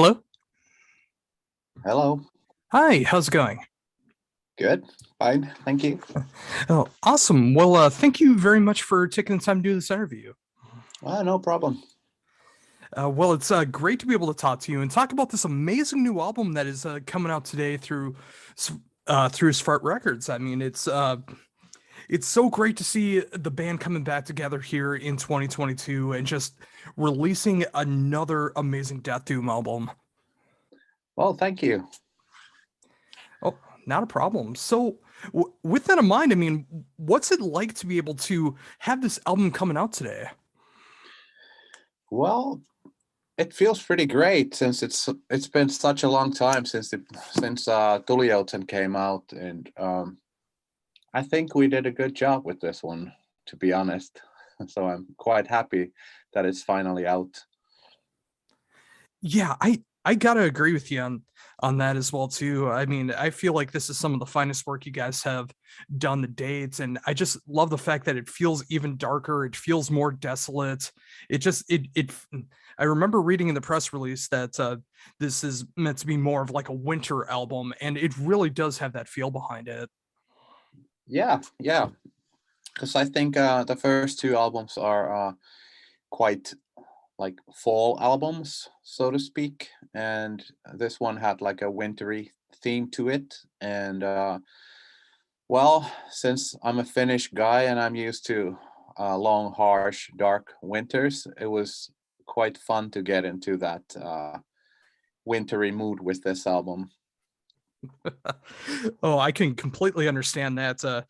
Hello. Hello. Hi. How's it going? Good. Fine. Thank you. Oh, awesome. Well, thank you very much for taking the time to do this interview. No problem. Well, it's great to be able to talk to you and talk about this amazing new album that is coming out today through Smart Records. I mean, it's so great to see the band coming back together here in 2022 and just releasing another amazing Death Doom album. Well, thank you. Oh, not a problem. So, with that in mind, I mean, what's it like to be able to have this album coming out today? Well, it feels pretty great since it's been such a long time since Tulijoutsen came out, and I think we did a good job with this one, to be honest. So I'm quite happy that it's finally out. Yeah, I gotta agree with you on that as well too. I mean, I feel like this is some of the finest work you guys have done to date, and I just love the fact that it feels even darker. It feels more desolate. It just it. I remember reading in the press release that this is meant to be more of like a winter album, and it really does have that feel behind it. Yeah, because I think the first two albums are quite like fall albums, so to speak, and this one had like a wintry theme to it. And well, since I'm a Finnish guy and I'm used to long, harsh, dark winters, it was quite fun to get into that wintry mood with this album. Oh, I can completely understand that.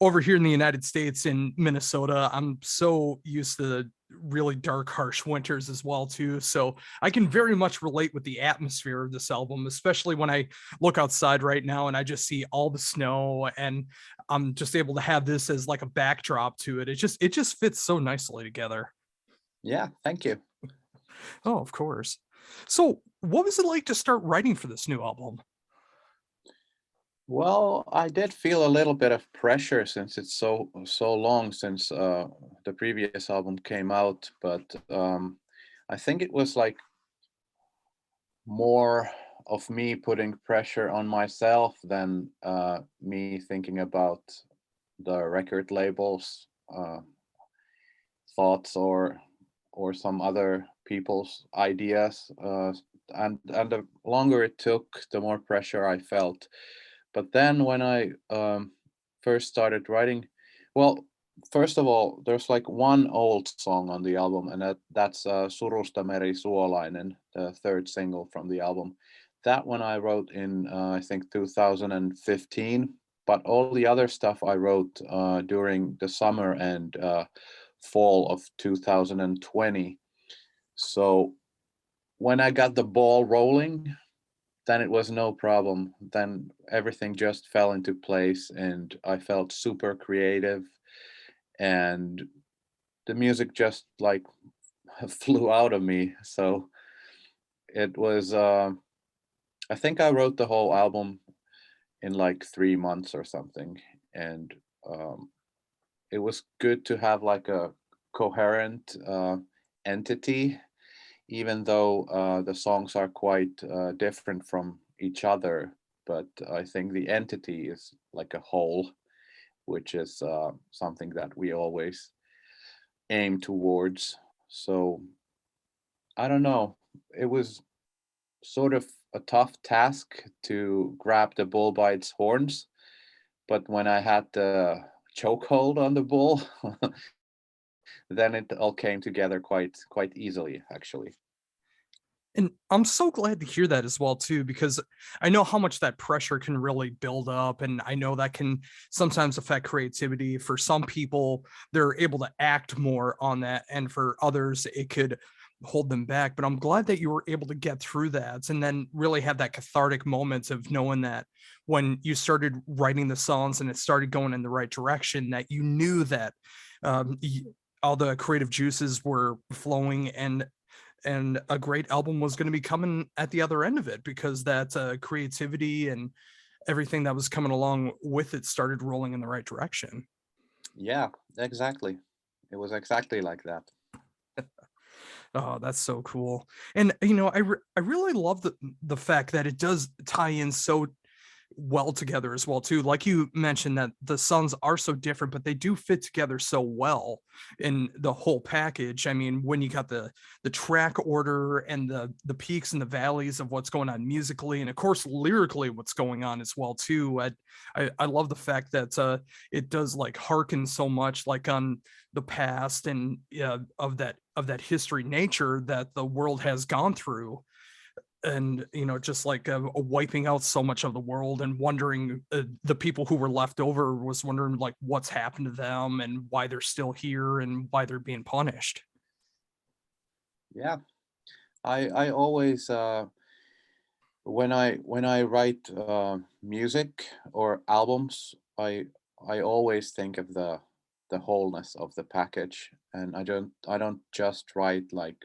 Over here in the United States, in Minnesota, I'm so used to the really dark, harsh winters as well too. So I can very much relate with the atmosphere of this album, especially when I look outside right now and I just see all the snow, and I'm just able to have this as like a backdrop to it. It just fits so nicely together. Yeah, thank you. Oh, of course. So, what was it like to start writing for this new album? Well, I did feel a little bit of pressure since it's so long since the previous album came out, but I think it was like more of me putting pressure on myself than me thinking about the record labels thoughts or some other people's ideas, and the longer it took, the more pressure I felt. But then when I first started writing, well, first of all, there's like one old song on the album, and that's Surusta Meri Suolainen, the third single from the album. That one I wrote in, I think, 2015. But all the other stuff I wrote during the summer and fall of 2020. So when I got the ball rolling, then it was no problem. Then everything just fell into place and I felt super creative, and the music just like flew out of me. So it was I think I wrote the whole album in like 3 months or something. And um, it was good to have like a coherent entity, even though the songs are quite different from each other. But I think the entity is like a whole, which is something that we always aim towards. So I don't know. It was sort of a tough task to grab the bull by its horns, but when I had the chokehold on the bull, then it all came together quite easily, actually. And I'm so glad to hear that as well too, because I know how much that pressure can really build up, and I know that can sometimes affect creativity. For some people, they're able to act more on that, and for others, it could hold them back. But I'm glad that you were able to get through that and then really have that cathartic moment of knowing that when you started writing the songs and it started going in the right direction, that you knew that um, all the creative juices were flowing, and a great album was going to be coming at the other end of it, because that creativity and everything that was coming along with it started rolling in the right direction. Yeah, exactly. It was exactly like that. Oh, that's so cool. And you know, I really love the fact that it does tie in so well together as well too. Like you mentioned that the songs are so different, but they do fit together so well in the whole package. I mean, when you got the track order and the peaks and the valleys of what's going on musically, and of course lyrically what's going on as well too. I love the fact that it does like harken so much like on the past and of that history nature that the world has gone through, and you know, just like wiping out so much of the world and wondering, the people who were left over was wondering like what's happened to them and why they're still here and why they're being punished. Yeah, I always when I write music or albums, I always think of the wholeness of the package, and I don't just write like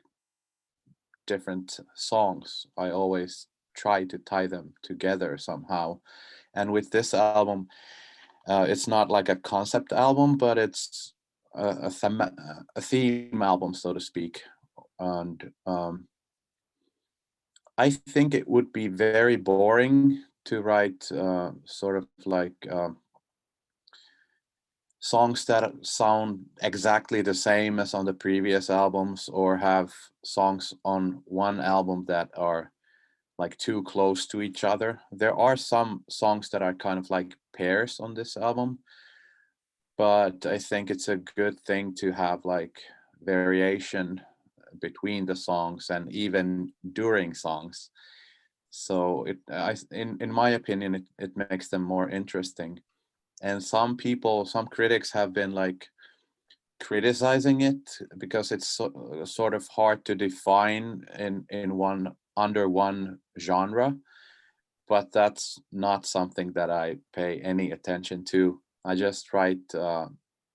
different songs. I always try to tie them together somehow. And with this album, it's not like a concept album, but it's a theme album, so to speak. And I think it would be very boring to write sort of like songs that sound exactly the same as on the previous albums, or have songs on one album that are like too close to each other. There are some songs that are kind of like pairs on this album, but I think it's a good thing to have like variation between the songs and even during songs. So in my opinion, it makes them more interesting. And some people, some critics have been like criticizing it because it's sort of hard to define in one under one genre, but that's not something that I pay any attention to. I just write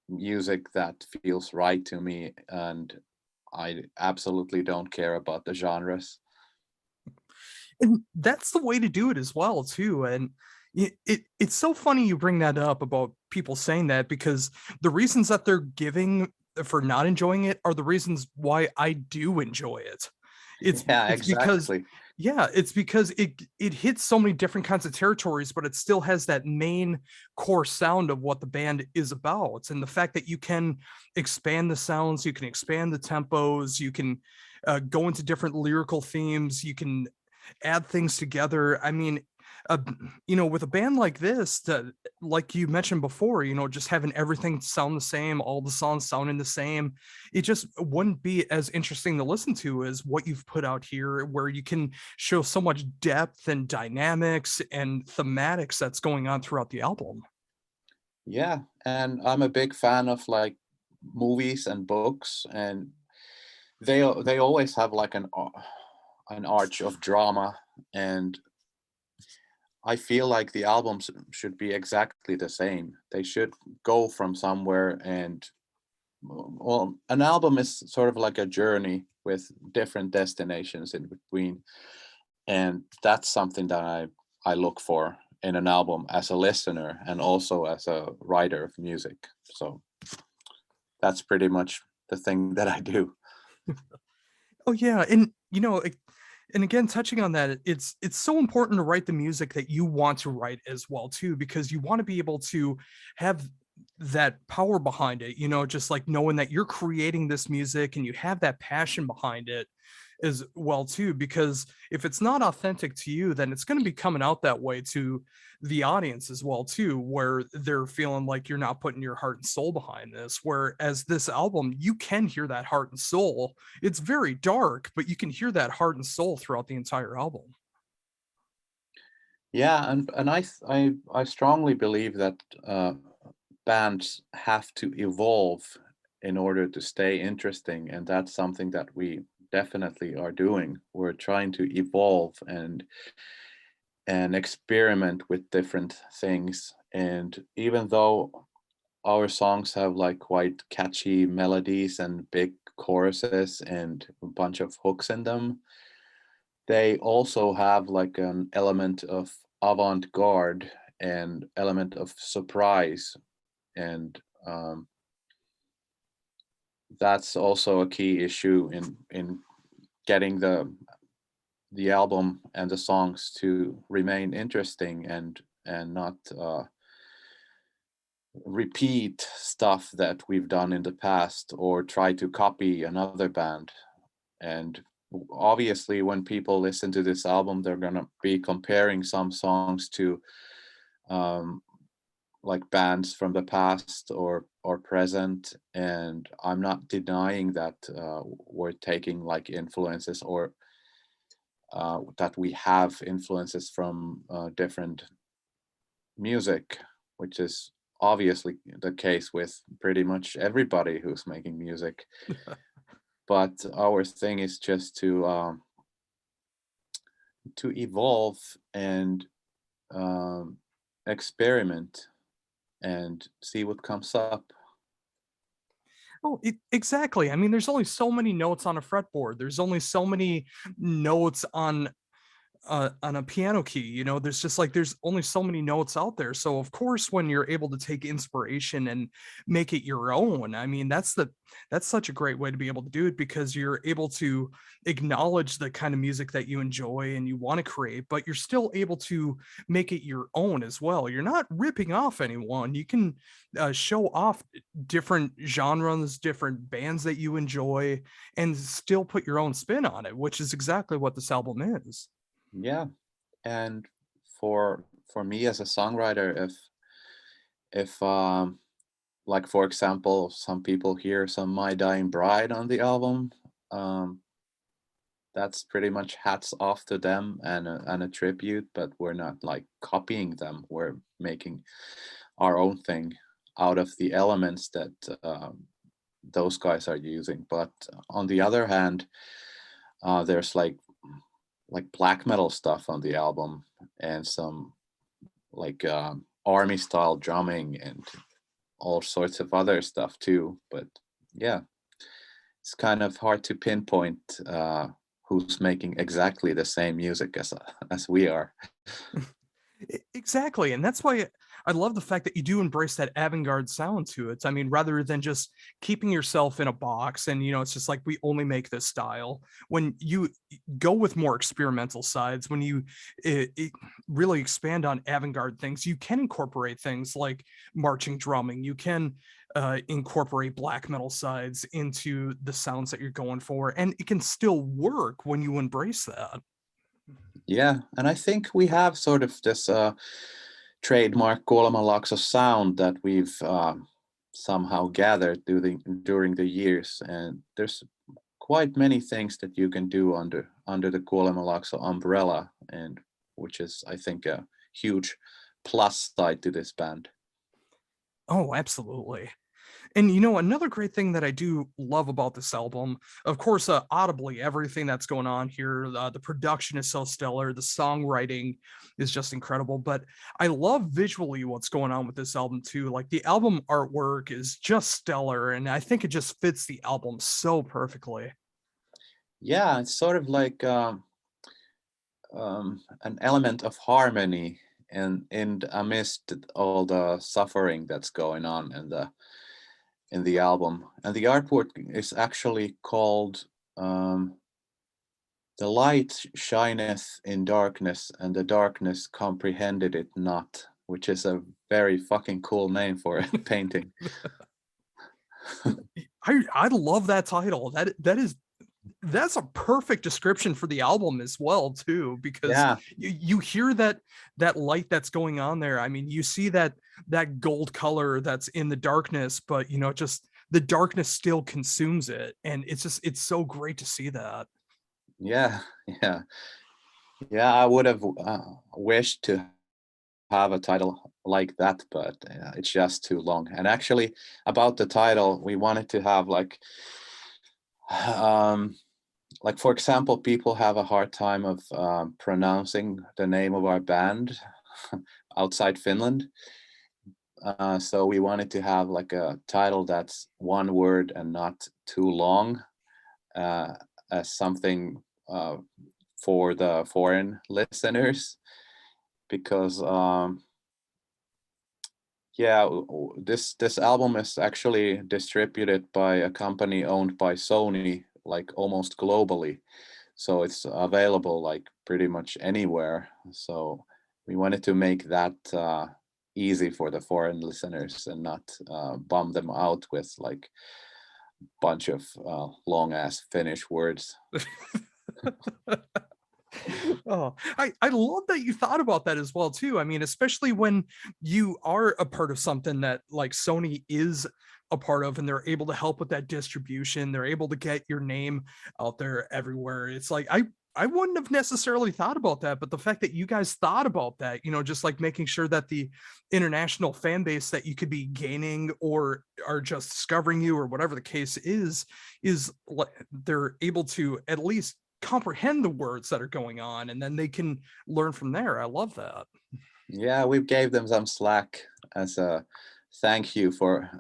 music that feels right to me, and I absolutely don't care about the genres. And that's the way to do it as well too. And it's so funny you bring that up about people saying that, because the reasons that they're giving for not enjoying it are the reasons why I do enjoy it. Yeah, It's because, exactly. yeah, it's because it hits so many different kinds of territories, but it still has that main core sound of what the band is about. And the fact that you can expand the sounds, you can expand the tempos, you can go into different lyrical themes, you can add things together. I mean, uh, you know, with a band like this, like you mentioned before, you know, just having everything sound the same, all the songs sounding the same, it just wouldn't be as interesting to listen to as what you've put out here, where you can show so much depth and dynamics and thematics that's going on throughout the album. Yeah, and I'm a big fan of like movies and books, and they always have like an arch of drama, and I feel like the albums should be exactly the same. They should go from somewhere, and well, an album is sort of like a journey with different destinations in between, and that's something that I look for in an album as a listener and also as a writer of music. So that's pretty much the thing that I do. Oh yeah, and you know, and again, touching on that, it's so important to write the music that you want to write as well too, because you want to be able to have that power behind it. You know, just like knowing that you're creating this music and you have that passion behind it as well too, because if it's not authentic to you, then it's going to be coming out that way to the audience as well too, where they're feeling like you're not putting your heart and soul behind this, whereas this album, you can hear that heart and soul. It's very dark, but you can hear that heart and soul throughout the entire album. Yeah, and I strongly believe that bands have to evolve in order to stay interesting, and that's something that we definitely are doing. We're trying to evolve and experiment with different things. And even though our songs have like quite catchy melodies and big choruses and a bunch of hooks in them, they also have like an element of avant-garde and element of surprise, and that's also a key issue in getting the album and the songs to remain interesting and not repeat stuff that we've done in the past or try to copy another band. And obviously, when people listen to this album, they're gonna be comparing some songs to um, like bands from the past or present. And I'm not denying that we're taking like influences or that we have influences from different music, which is obviously the case with pretty much everybody who's making music. But our thing is just to evolve and um, experiment and see what comes up. Oh, exactly. I mean, there's only so many notes on a fretboard. There's only so many notes on a piano key. There's just like there's only so many notes out there. So of course, when you're able to take inspiration and make it your own, I mean, that's such a great way to be able to do it, because you're able to acknowledge the kind of music that you enjoy and you want to create, but you're still able to make it your own as well. You're not ripping off anyone. You can show off different genres, different bands that you enjoy, and still put your own spin on it, which is exactly what this album is. Yeah, and for me as a songwriter, if like for example, some people hear some My Dying Bride on the album, um, that's pretty much hats off to them and a tribute, but we're not like copying them. We're making our own thing out of the elements that those guys are using. But on the other hand, there's like black metal stuff on the album and some like army style drumming and all sorts of other stuff too. But yeah, it's kind of hard to pinpoint who's making exactly the same music as we are. Exactly. And that's why I love the fact that you do embrace that avant-garde sound to it. I mean, rather than just keeping yourself in a box and, it's just like we only make this style. When you go with more experimental sides, when you really expand on avant-garde things, you can incorporate things like marching drumming. You can incorporate black metal sides into the sounds that you're going for, and it can still work when you embrace that. Yeah, and I think we have sort of this trademark Kuolemanlaakso sound that we've somehow gathered during the years, and there's quite many things that you can do under the Kuolemanlaakso umbrella, and which is, I think, a huge plus side to this band. Oh, absolutely. And another great thing that I do love about this album, of course, audibly, everything that's going on here, the production is so stellar, the songwriting is just incredible. But I love visually what's going on with this album too. Like the album artwork is just stellar, and I think it just fits the album so perfectly. Yeah, it's sort of like an element of harmony and amidst all the suffering that's going on in the album. And the artwork is actually called "The light shineth in darkness, and the darkness comprehended it not," which is a very fucking cool name for a painting. I love that title. That's a perfect description for the album as well too, because Yeah, you hear that light that's going on there. I mean, you see that gold color that's in the darkness, but just the darkness still consumes it, and it's so great to see that. yeah, yeah, yeah. I would have wished to have a title like that, but it's just too long. And actually, about the title, we wanted to have um, like for example, people have a hard time of pronouncing the name of our band outside Finland. So we wanted to have like a title that's one word and not too long, uh, as something for the foreign listeners, because Yeah, this album is actually distributed by a company owned by Sony, like almost globally. So it's available like pretty much anywhere. So we wanted to make that easy for the foreign listeners and not bum them out with like bunch of long ass Finnish words. Oh, I love that you thought about that as well too. I mean, especially when you are a part of something that like Sony is a part of and they're able to help with that distribution, they're able to get your name out there everywhere. It's like I wouldn't have necessarily thought about that, but the fact that you guys thought about that, just like making sure that the international fan base that you could be gaining or are just discovering you or whatever the case is they're able to at least comprehend the words that are going on and then they can learn from there. I love that. Yeah, we gave them some slack as a thank you for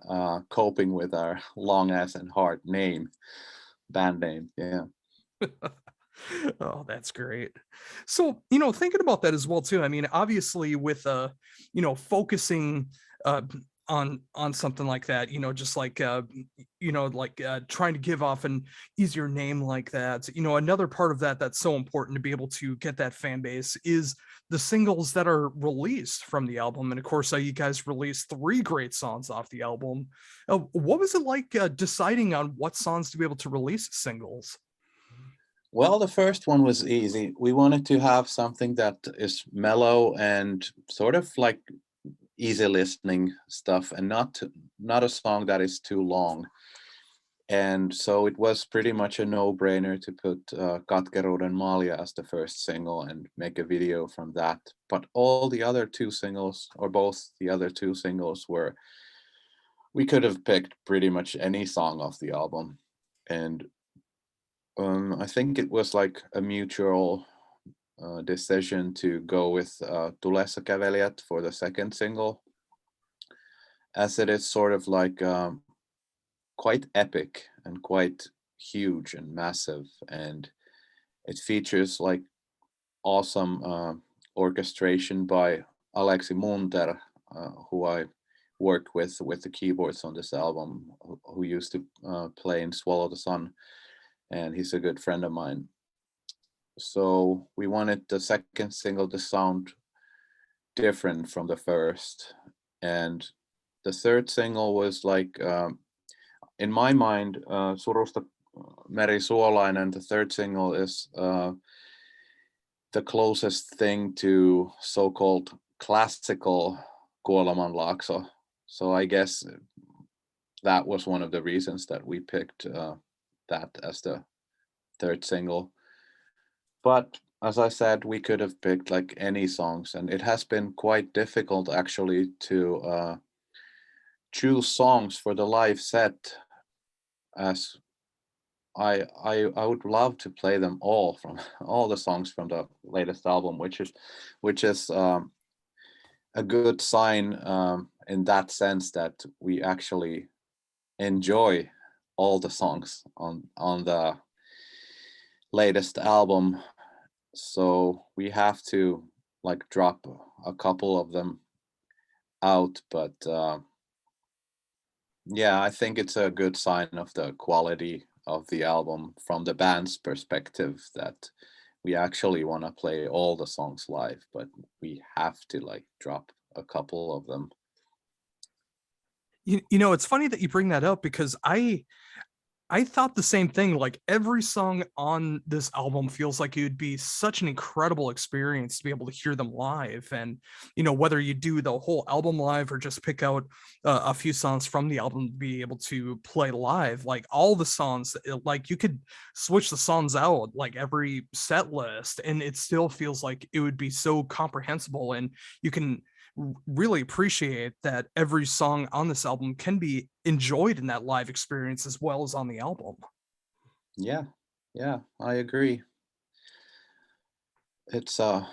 coping with our long ass and hard band name. Yeah. Oh, that's great. So, thinking about that as well too. I mean, obviously with focusing uh on something like that, just like trying to give off an easier name like that. Another part of that that's so important to be able to get that fan base is the singles that are released from the album. And of course, you guys released 3 great songs off the album. What was it like deciding on what songs to be able to release as singles? Well, the first one was easy. We wanted to have something that is mellow and sort of like easy listening stuff, and not a song that is too long. And so it was pretty much a no-brainer to put Katkeruuden Malja as the first single and make a video from that. But all the other 2 singles, or both the other 2 singles, we could have picked pretty much any song off the album. And I think it was like a mutual decision to go with Tulessa Kävelijät for the second single, as it is sort of like quite epic and quite huge and massive, and it features like awesome orchestration by Aleksi Munter, who I worked with the keyboards on this album, who used to play in Swallow the Sun, and he's a good friend of mine. So we wanted the second single to sound different from the first, and the third single was like in my mind, Surusta Meri Suolainen, the third single, is the closest thing to so-called classical Kuolemanlaakso. So I guess that was one of the reasons that we picked that as the third single. But as I said, we could have picked like any songs, and it has been quite difficult actually to choose songs for the live set, as I would love to play them all from all the songs from the latest album, which is a good sign in that sense that we actually enjoy all the songs on the latest album. So we have to like drop a couple of them out, but yeah, I think it's a good sign of the quality of the album from the band's perspective, that we actually want to play all the songs live, but we have to like drop a couple of them. It's funny that you bring that up because I thought the same thing. Like every song on this album feels like it would be such an incredible experience to be able to hear them live. And, whether you do the whole album live or just pick out a few songs from the album to be able to play live, like all the songs, like you could switch the songs out like every set list and it still feels like it would be so comprehensible. And you can really appreciate that every song on this album can be enjoyed in that live experience as well as on the album. Yeah, yeah, I agree. It's I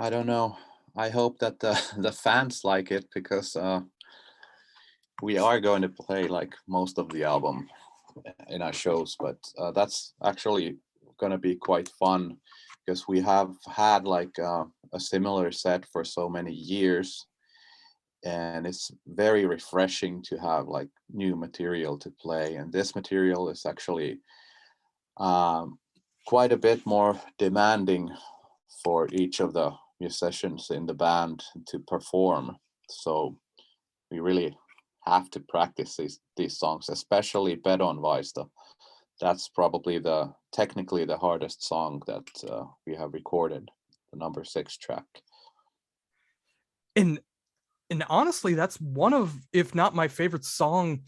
don't know. I hope that the the fans like it, because we are going to play like most of the album in our shows, but that's actually going to be quite fun, because we have had like a similar set for so many years, and it's very refreshing to have like new material to play. And this material is actually um, quite a bit more demanding for each of the musicians in the band to perform. So we really have to practice these songs, especially Pedonvaista. That's probably the technically the hardest song that we have recorded, the number 6 track. And and honestly, that's one of, if not my favorite song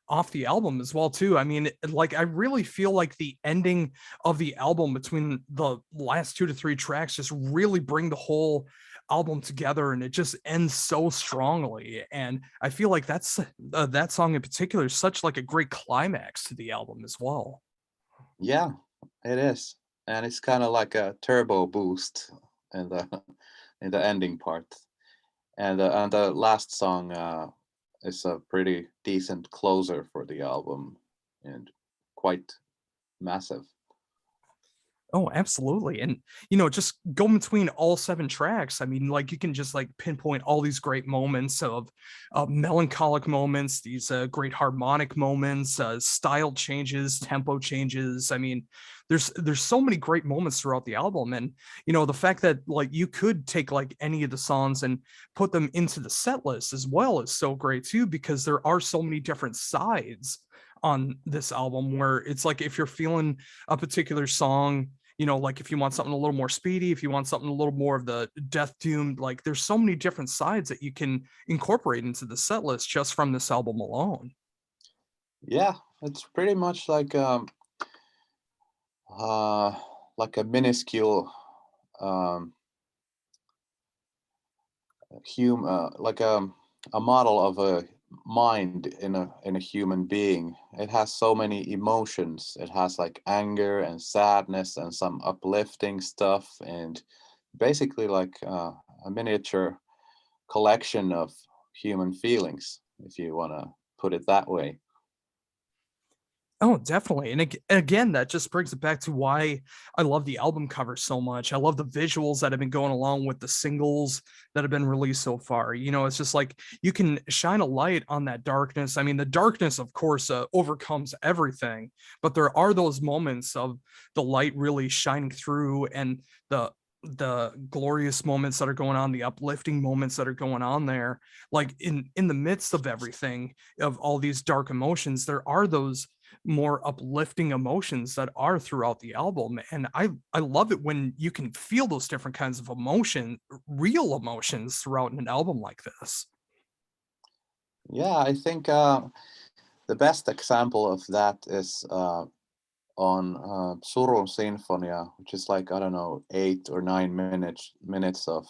off the album as well too. I mean, like I really feel like the ending of the album between the last 2 to 3 tracks just really bring the whole album together, and it just ends so strongly. And I feel like that's that song in particular is such like a great climax to the album as well. Yeah, it is. And it's kind of like a turbo boost in the in the ending part. And the last song is a pretty decent closer for the album and quite massive. Oh, absolutely. And just go between all 7 tracks. I mean, like you can just like pinpoint all these great moments of melancholic moments, these great harmonic moments, style changes, tempo changes. I mean, there's so many great moments throughout the album. And the fact that like you could take like any of the songs and put them into the set list as well is so great too, because there are so many different sides on this album, where it's like if you're feeling a particular song, like if you want something a little more speedy, if you want something a little more of the death doom, like there's so many different sides that you can incorporate into the set list just from this album alone. Yeah, it's pretty much uh like a minuscule um like a model of a mind in a human being. It has so many emotions. It has like anger and sadness and some uplifting stuff, and basically like a miniature collection of human feelings, if you want to put it that way. Oh, definitely. And again, that just brings it back to why I love the album cover so much. I love the visuals that have been going along with the singles that have been released so far. It's just like you can shine a light on that darkness. I mean, the darkness, of course, overcomes everything, but there are those moments of the light really shining through, and the glorious moments that are going on, the uplifting moments that are going on there. Like in the midst of everything, of all these dark emotions, there are those more uplifting emotions that are throughout the album. And I love it when you can feel those different kinds of emotion, real emotions throughout an album like this. Yeah, I think the best example of that is on Surun Sinfonia, which is like, I don't know, 8 or 9 minutes of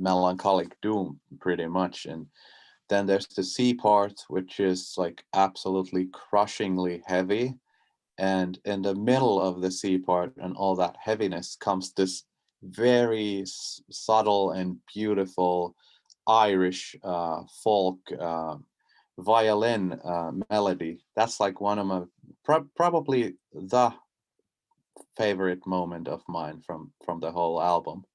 melancholic doom, pretty much. And then there's the C part, which is like absolutely crushingly heavy. And in the middle of the C part and all that heaviness comes this very subtle and beautiful Irish folk violin melody. That's like one of my probably the favorite moment of mine from the whole album,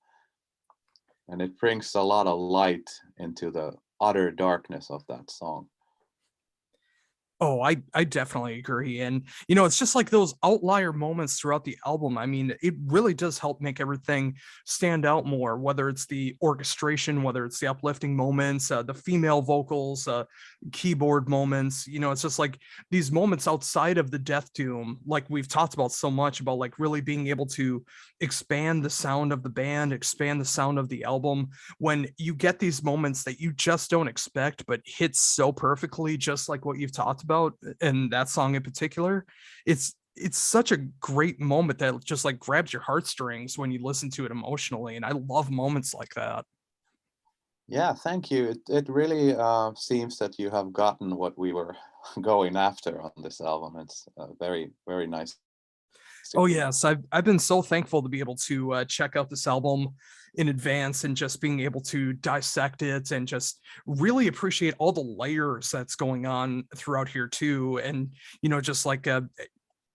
and it brings a lot of light into the utter darkness of that song. Oh, I definitely agree. And it's just like those outlier moments throughout the album. I mean, it really does help make everything stand out more, whether it's the orchestration, whether it's the uplifting moments, the female vocals, keyboard moments. It's just like these moments outside of the death doom, like we've talked about so much, about like really being able to expand the sound of the band, expand the sound of the album, when you get these moments that you just don't expect but hit so perfectly, just like what you've talked about in that song in particular. It's such a great moment that just like grabs your heartstrings when you listen to it emotionally, and I love moments like that. Yeah, thank you. It really seems that you have gotten what we were going after on this album. It's very, very nice to Oh hear. yes, I've been so thankful to be able to check out this album in advance, and just being able to dissect it and just really appreciate all the layers that's going on throughout here too. And just like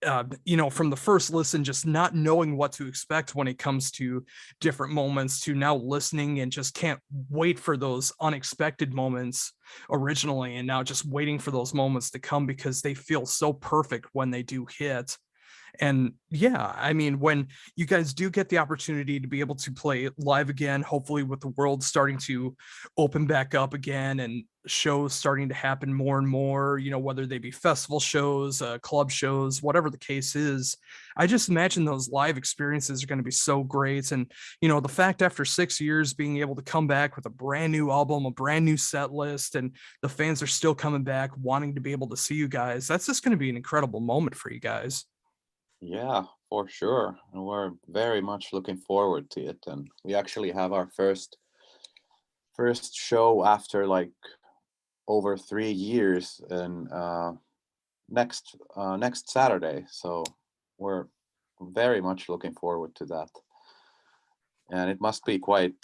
from the first listen, just not knowing what to expect when it comes to different moments, to now listening and just can't wait for those unexpected moments originally, and now just waiting for those moments to come because they feel so perfect when they do hit. And yeah, I mean, when you guys do get the opportunity to be able to play live again, hopefully with the world starting to open back up again and shows starting to happen more and more, whether they be festival shows, club shows, whatever the case is, I just imagine those live experiences are going to be so great. And, the fact after 6 years being able to come back with a brand new album, a brand new set list, and the fans are still coming back wanting to be able to see you guys, that's just going to be an incredible moment for you guys. Yeah, for sure. And we're very much looking forward to it. And we actually have our first show after like over 3 years and next Saturday. So we're very much looking forward to that. And it must be quite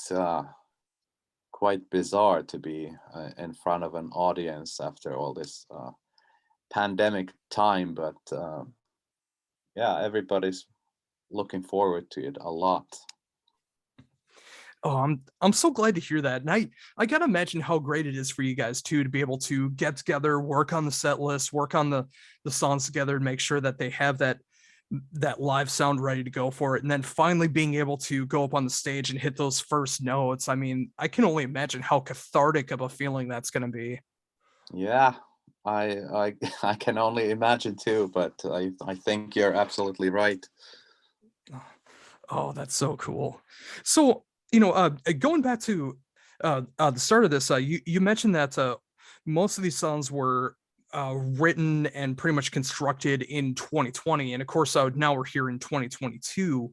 bizarre to be in front of an audience after all this pandemic time, but yeah, everybody's looking forward to it a lot. Oh, I'm so glad to hear that. And I gotta imagine how great it is for you guys too to be able to get together, work on the set list, work on the songs together, and make sure that they have that live sound ready to go for it. And then finally being able to go up on the stage and hit those first notes. I mean, I can only imagine how cathartic of a feeling that's gonna be. Yeah, I I can only imagine too, but I think you're absolutely right. Oh, that's so cool. So, going back to the start of this, you mentioned that most of these songs were written and pretty much constructed in 2020, and of course, now we're here in 2022.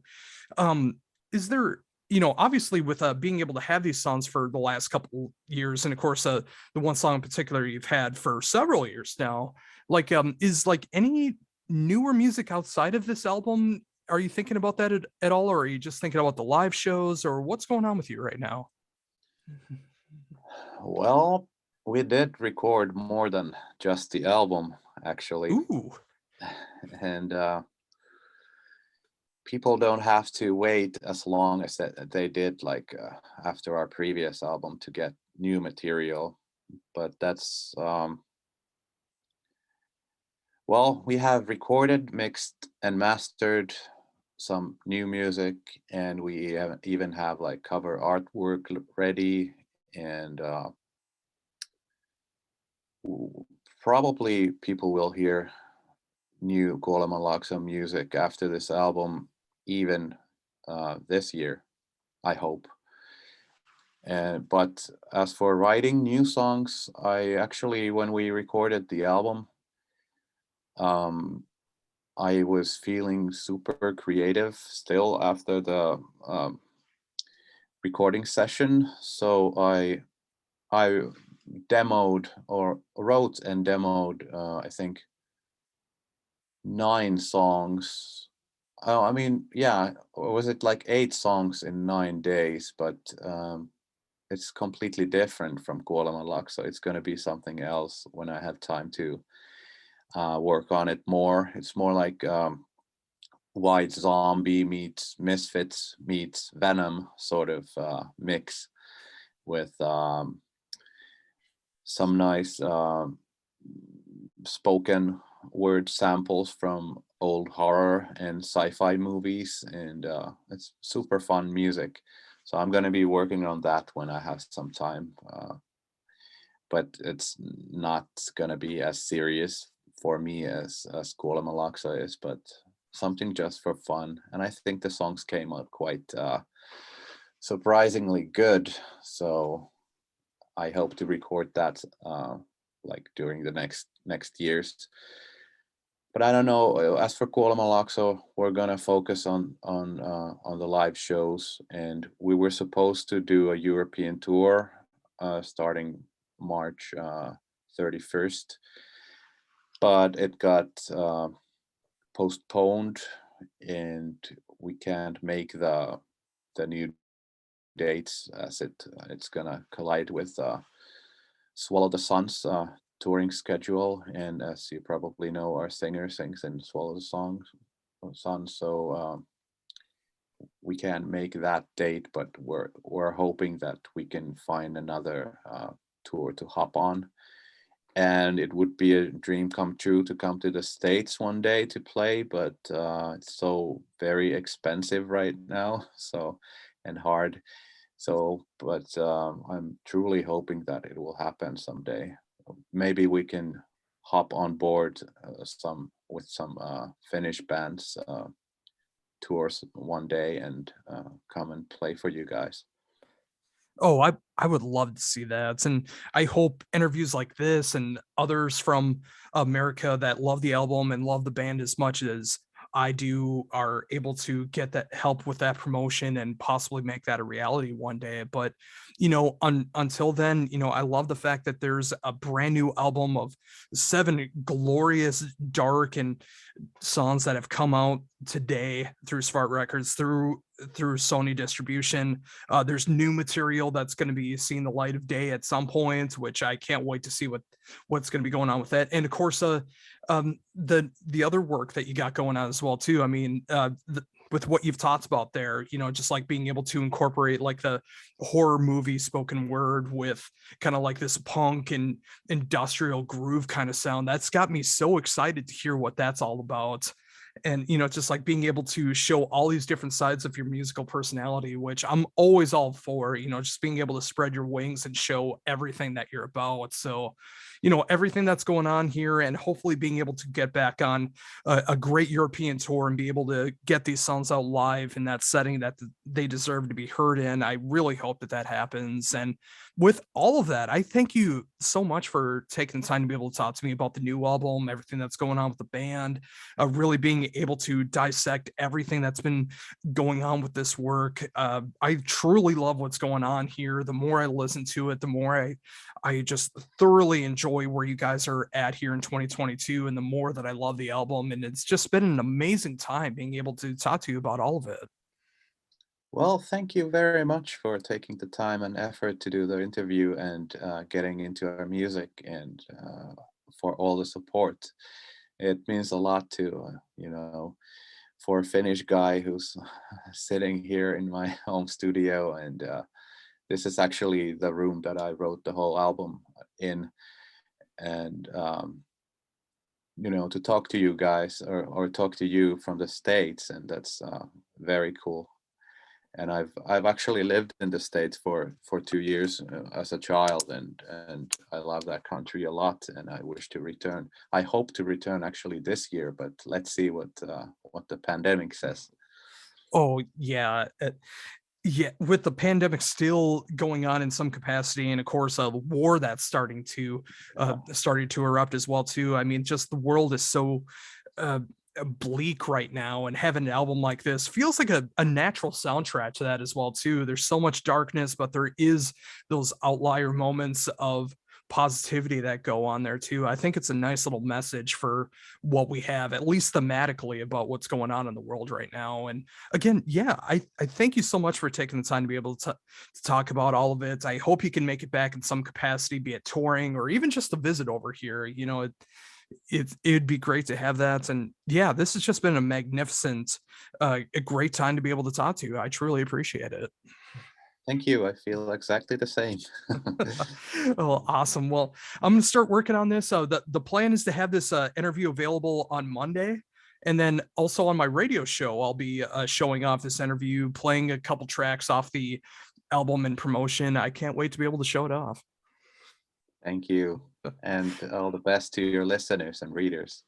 Um, is there, obviously with being able to have these songs for the last couple years, and of course, the one song in particular you've had for several years now, like, is like any newer music outside of this album, are you thinking about that at all, or are you just thinking about the live shows, or what's going on with you right now? Well, we did record more than just the album, actually, Ooh. and people don't have to wait as long as they did like after our previous album to get new material. But that's well, we have recorded, mixed, and mastered some new music, and we even have like cover artwork ready, and probably people will hear new Kuolemanlaakso music after this album, even this year, I hope. And but as for writing new songs, I actually, when we recorded the album, um, I was feeling super creative still after the recording session. So I demoed or wrote and demoed I think 9 songs. Oh, I mean, yeah, or was it like 8 songs in 9 days? But it's completely different from Kuolemanlaakso. It's going to be something else when I have time to work on it more. It's more like White Zombie meets Misfits meets Venom sort of mix with some nice spoken word samples from old horror and sci-fi movies, and it's super fun music. So I'm going to be working on that when I have some time, but it's not going to be as serious for me as Kuolemanlaakso is, but something just for fun. And I think the songs came out quite surprisingly good. So I hope to record that like during the next years. But I don't know. As for Kuolemanlaakso, we're gonna focus on the live shows, and we were supposed to do a European tour starting March 31st, but it got postponed, and we can't make the new dates as it's gonna collide with Swallow the Sun's touring schedule, and as you probably know, our singer sings in Swallow the Sun, so we can't make that date, but we're hoping that we can find another tour to hop on. And it would be a dream come true to come to the States one day to play, but it's so very expensive right now, so and hard. So, but I'm truly hoping that it will happen someday. Maybe we can hop on board some with some Finnish bands tours one day and come and play for you guys. Oh, I would love to see that, and I hope interviews like this and others from America that love the album and love the band as much as I do are able to get that help with that promotion and possibly make that a reality one day. But until then, I love the fact that there's a brand new album of 7 glorious, dark, and songs that have come out today through Smart Records, through Sony distribution. There's new material that's going to be seeing the light of day at some point, which I can't wait to see what's going to be going on with that. And of course, the other work that you got going on as well too. I mean, with what you've talked about there, just like being able to incorporate like the horror movie spoken word with kind of like this punk and industrial groove kind of sound, that's got me so excited to hear what that's all about. And just like being able to show all these different sides of your musical personality, which I'm always all for, just being able to spread your wings and show everything that you're about. So everything that's going on here, and hopefully being able to get back on a great European tour and be able to get these songs out live in that setting that they deserve to be heard in. I really hope that that happens. And with all of that, I thank you so much for taking the time to be able to talk to me about the new album, everything that's going on with the band, really being able to dissect everything that's been going on with this work. I truly love what's going on here. The more I listen to it, the more I just thoroughly enjoy where you guys are at here in 2022, and the more that I love the album. And it's just been an amazing time being able to talk to you about all of it. Well, thank you very much for taking the time and effort to do the interview and getting into our music and for all the support. It means a lot to, for a Finnish guy who's sitting here in my home studio. And this is actually the room that I wrote the whole album in. And, to talk to you guys or talk to you from the States, and that's very cool. And I've actually lived in the States for 2 years as a child, and I love that country a lot, and I wish to return. I hope to return actually this year, but let's see what the pandemic says. Oh yeah. Yeah, with the pandemic still going on in some capacity, and of course, the war that's Yeah. starting to erupt as well too. I mean, just the world is so uh, bleak right now, and having an album like this feels like a natural soundtrack to that as well too. There's so much darkness, but there is those outlier moments of positivity that go on there too. I think it's a nice little message for what we have, at least thematically, about what's going on in the world right now. And again, yeah, I thank you so much for taking the time to be able to talk about all of it. I hope you can make it back in some capacity, be it touring or even just a visit over here. It'd be great to have that. And yeah, this has just been a magnificent, a great time to be able to talk to you. I truly appreciate it. Thank you. I feel exactly the same. Oh, awesome. Well, I'm going to start working on this. So the plan is to have this interview available on Monday. And then also on my radio show, I'll be showing off this interview, playing a couple tracks off the album and promotion. I can't wait to be able to show it off. Thank you, and all the best to your listeners and readers.